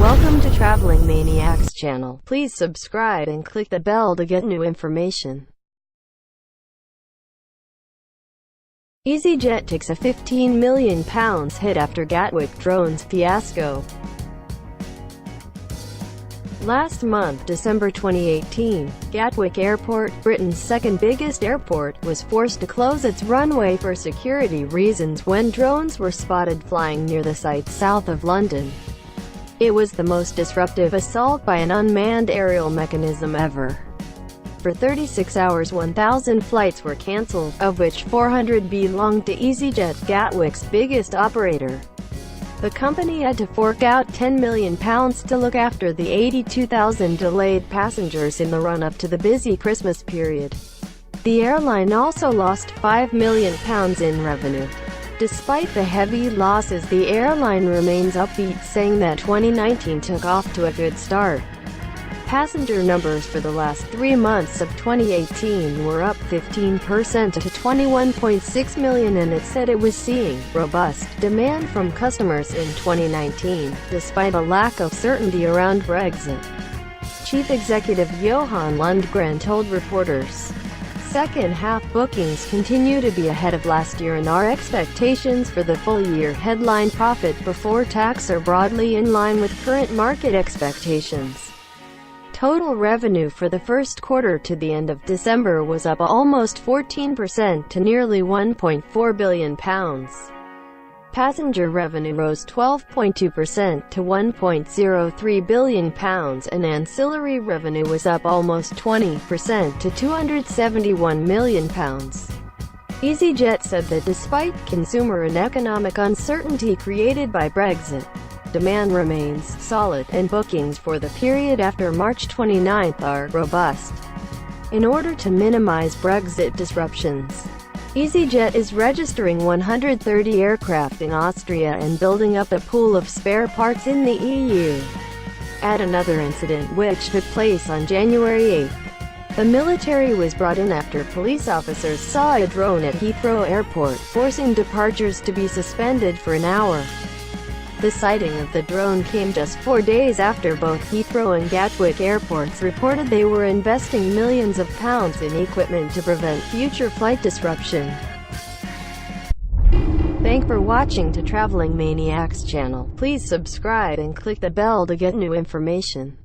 Welcome to Traveling Maniacs channel. Please subscribe and click the bell to get new information. Easyjet takes a £15 million hit after Gatwick drones fiasco. Last month, December 2018, Gatwick Airport, Britain's second biggest airport, was forced to close its runway for security reasons when drones were spotted flying near the site south of London. It was the most disruptive assault by an unmanned aerial mechanism ever. For 36 hours 1,000 flights were cancelled, of which 400 belonged to Easyjet, Gatwick's biggest operator. The company had to fork out £10 million to look after the 82,000 delayed passengers in the run-up to the busy Christmas period. The airline also lost £5 million in revenue. Despite the heavy losses, the airline remains upbeat, saying that 2019 took off to a good start. Passenger numbers for the last 3 months of 2018 were up 15% to 21.6 million, and it said it was seeing robust demand from customers in 2019, despite a lack of certainty around Brexit. Chief Executive Johan Lundgren told reporters, "Second-half bookings continue to be ahead of last year, and our expectations for the full-year headline profit before tax are broadly in line with current market expectations." Total revenue for the first quarter to the end of December was up almost 14% to nearly £1.4 billion. Passenger revenue rose 12.2% to £1.03 billion, and ancillary revenue was up almost 20% to £271 million. Easyjet said that despite consumer and economic uncertainty created by Brexit, demand remains solid, and bookings for the period after March 29 are robust. In order to minimize Brexit disruptions, Easyjet is registering 130 aircraft in Austria and building up a pool of spare parts in the EU. At another incident which took place on January 8, the military was brought in after police officers saw a drone at Heathrow Airport, forcing departures to be suspended for an hour. The sighting of the drone came just 4 days after both Heathrow and Gatwick airports reported they were investing millions of pounds in equipment to prevent future flight disruption. Thanks for watching to Traveling Maniacs channel. Please subscribe and click the bell to get new information.